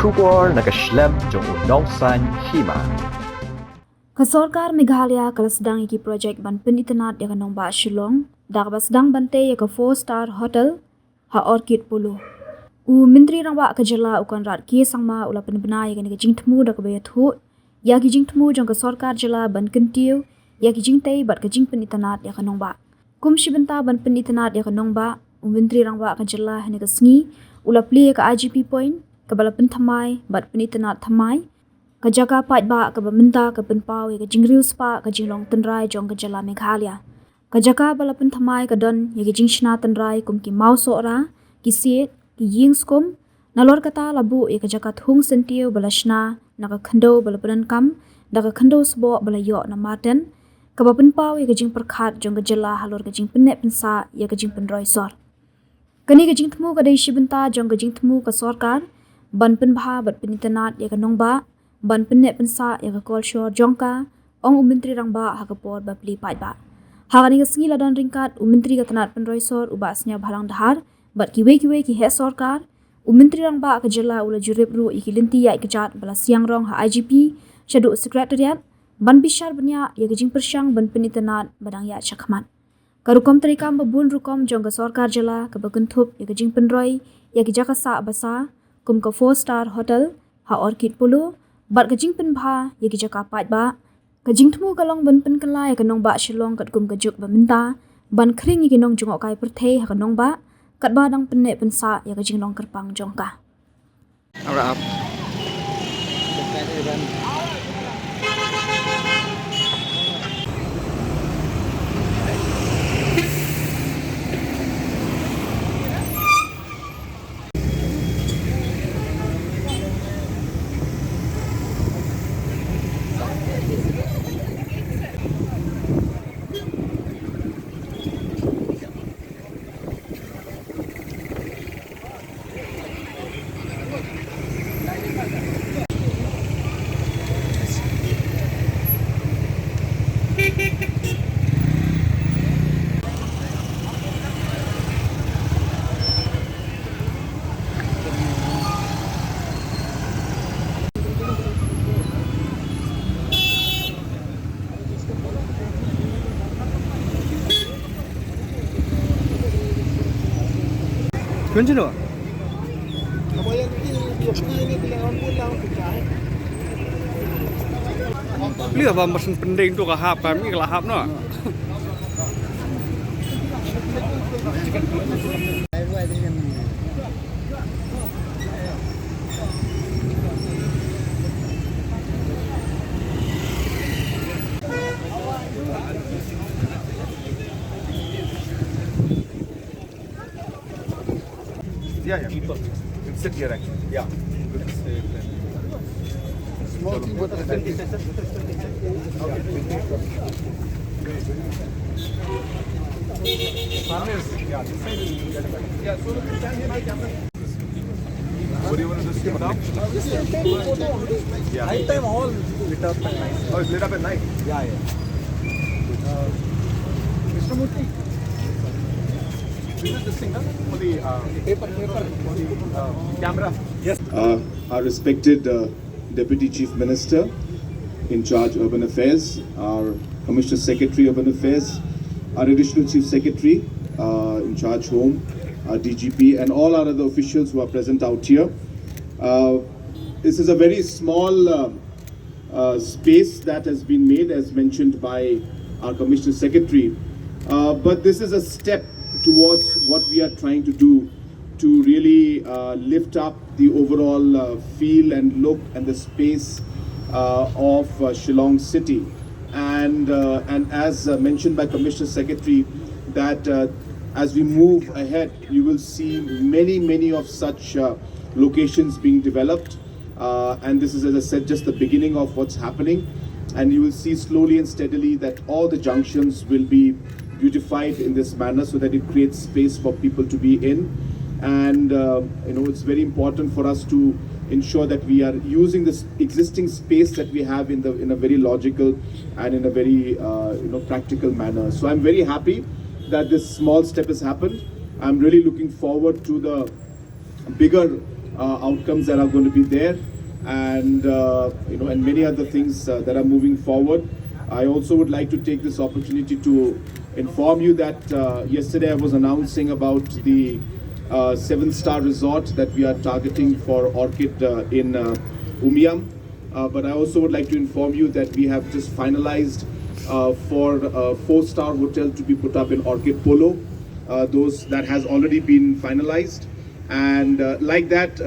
Shubor nakaslem jong unongsan Hima. Kasorkar Meghalaya kalasdang iki project ban Pynitynnad ya kanong ba Shillong, dakbasdang bante ya ka 4-star hotel ha Orchid Pulu. Myntri Rangbah kajala ukan rat ki sangma ula penbena ya ka jingtmu dak bayathu, ya ki jingtmu jong kasorkar jala ban kentiu, ya ki jingtei bat ka jing Pynitynnad ya kanong ba. Kum shibenta ban Pynitynnad ya kanong ba, Myntri Rangbah kajala hene ka sngi ula Plie ka IGP point kabalapan Thymmai bat Pynitynnad Thymmai kajaga Pynbha ka baminta ka Pynbha ka jingriu spa ka jinglong tenrai jong ka jala Meghalaya kajaga balapan Thymmai ka don ya ka jingshna tenrai kum ki mauso ra ki siet ki yingskum nalor kata labu ya kajaga thung sentiu balashna naka khando balapan kam daga khando sbo balayo na marten ka Pynbha ya ka jing perkhat jong ka jala halor ka jing penet pensa ya ka jing penroi sor kani ka jing thmu ka dei shibenta jong ka jing thmu ka sorkar ban Pynbha bat Pynitynnad ya ka nongba ban penet pensa ya ka kolshor jongka ong Myntri Rangbah ha ka por ba Plie Pynbha ha kani ka sngi ladon ringkat Myntri ka tanat penroisor ubasnya bhalang dahar bat kiwe ki he sorkar Myntri Rangbah ka jala ula jurip ru ikilinti ya ikjat bala siang rong ha IGP shadu secretariat ban bishar banya ya ka jing persyang ban Pynitynnad badang ya chakman karukom terikam babun rukom jong ka sorkar jala ka baguntup ya ka jing penroi ya ki jaka sa basa kum ka 4-star hotel ha Orchid Pulu bat ka jing Pynbha ya ki jaka Pynbha ka jing thmu ka long ban Pynkala ya ka nong ba Shillong kat kum ka juk baminta ban khring ki nong jungok kai perthei ha ka nong ba kat ba dang penne pensa ya ka jing long kerpang jongka Arab Continua. Beli apa mesin pending tu kahap kami kelahap no. Yeah. You can sit here actually. Yeah. Small tea bottle. Yeah, so you stand here, my camera. What do you want to just skip it out? Yeah. Night time all lit up at night. Oh, it's lit up at night? Yeah. Mr. Murthy. This is this thing, huh? For the paper, for the camera. Yes. Our respected Deputy Chief Minister in charge Urban Affairs, our Commissioner Secretary Urban Affairs, our Additional Chief Secretary in charge Home, our DGP, and all our other officials who are present out here. This is a very small space that has been made, as mentioned by our Commissioner Secretary, but this is a step towards what we are trying to do to really lift up the overall feel and look and the space of Shillong city. And as mentioned by Commissioner Secretary, that as we move ahead, you will see many of such locations being developed. And this is, as I said, just the beginning of what's happening. And you will see slowly and steadily that all the junctions will be beautified in this manner so that it creates space for people to be in. And it's very important for us to ensure that we are using this existing space that we have in a very logical and in a very practical manner. So I'm very happy that this small step has happened. I'm really looking forward to the bigger outcomes that are going to be there, and and many other things that are moving forward. I also would like to take this opportunity to inform you that yesterday I was announcing about the 7-star resort that we are targeting for Orchid in Umiam. But I also would like to inform you that we have just finalized for a 4-star hotel to be put up in Orchid Polo. That has already been finalized, and like that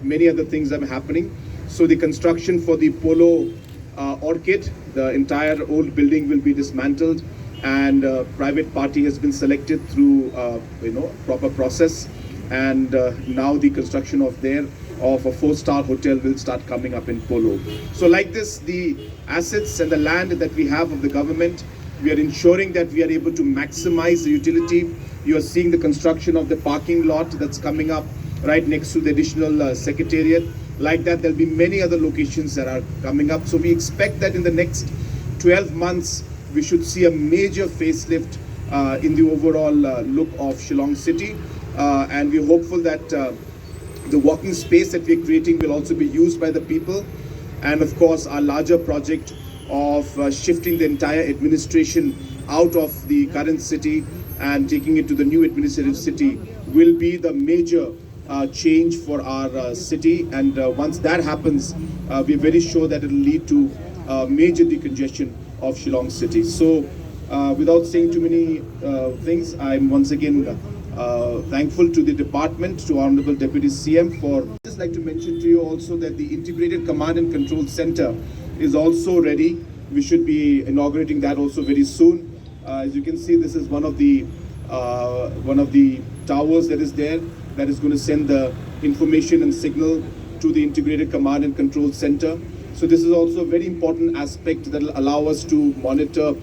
many other things are happening. So the construction for the Polo Orchid, the entire old building will be dismantled, and private party has been selected through proper process, and now the construction of a 4-star hotel will start coming up in Polo. So like this, the assets and the land that we have of the government, we are ensuring that we are able to maximize the utility. You are seeing the construction of the parking lot that's coming up right next to the additional secretariat. Like that, there'll be many other locations that are coming up. So we expect that in the next 12 months, we should see a major facelift in the overall look of Shillong City. And we're hopeful that the walking space that we're creating will also be used by the people. And of course, our larger project of shifting the entire administration out of the current city and taking it to the new administrative city will be the major change for our city. And once that happens, we're very sure that it will lead to major decongestion of Shillong City. So without saying too many things, I'm once again thankful to the department, to Honorable Deputy CM for. I'd just like to mention to you also that the Integrated Command and Control Center is also ready. We should be inaugurating that also very soon. As you can see, this is one of the towers that is there, that is going to send the information and signal to the Integrated Command and Control Center. So this is also a very important aspect that will allow us to monitor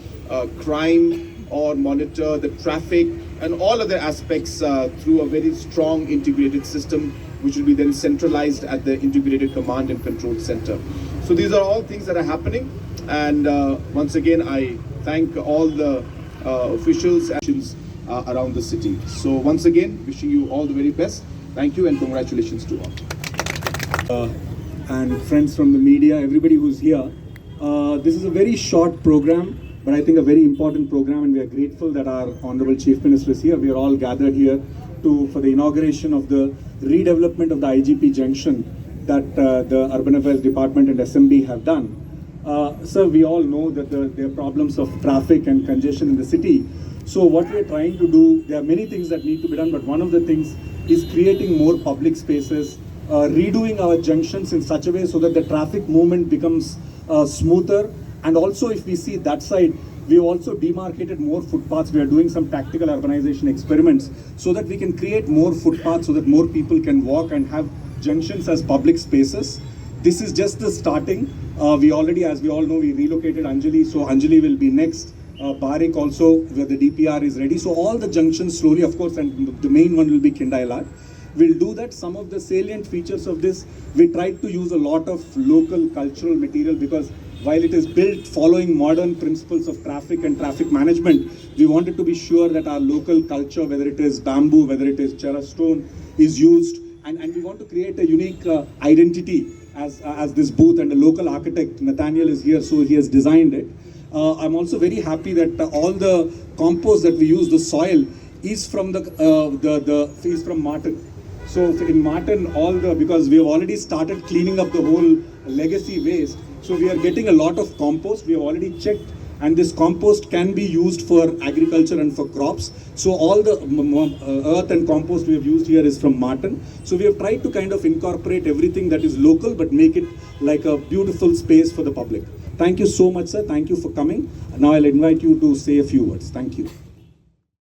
crime or monitor the traffic and all other aspects through a very strong integrated system, which will be then centralized at the Integrated Command and Control Center. So these are all things that are happening, and once again I thank all the officials and actions around the city. So once again, wishing you all the very best. Thank you and congratulations to all. And friends from the media, everybody who's here. This is a very short program, but I think a very important program, and we are grateful that our Honorable Chief Minister is here. We are all gathered here for the inauguration of the redevelopment of the IGP Junction that the Urban Affairs Department and SMB have done. Sir, we all know that there are problems of traffic and congestion in the city. So what we are trying to do, there are many things that need to be done, but one of the things is creating more public spaces, redoing our junctions in such a way so that the traffic movement becomes smoother. And also, if we see that side, we have also demarcated more footpaths. We are doing some tactical urbanization experiments so that we can create more footpaths so that more people can walk and have junctions as public spaces. This is just the starting. We already, as we all know, we relocated Anjali, so Anjali will be next. Barik also, where the DPR is ready. So all the junctions slowly, of course, and the main one will be Kindailat. We'll do that. Some of the salient features of this, we tried to use a lot of local cultural material, because while it is built following modern principles of traffic and traffic management, we wanted to be sure that our local culture, whether it is bamboo, whether it is chera stone, is used. And we want to create a unique identity as this booth, and a local architect, Nathaniel, is here, so he has designed it. I'm also very happy that all the compost that we use, the soil, is from is from Martin. So in Martin, because we have already started cleaning up the whole legacy waste, so we are getting a lot of compost. We have already checked, and this compost can be used for agriculture and for crops. So all the earth and compost we have used here is from Martin. So we have tried to kind of incorporate everything that is local, but make it like a beautiful space for the public. Thank you so much, sir. Thank you for coming. Now I'll invite you to say a few words. Thank you.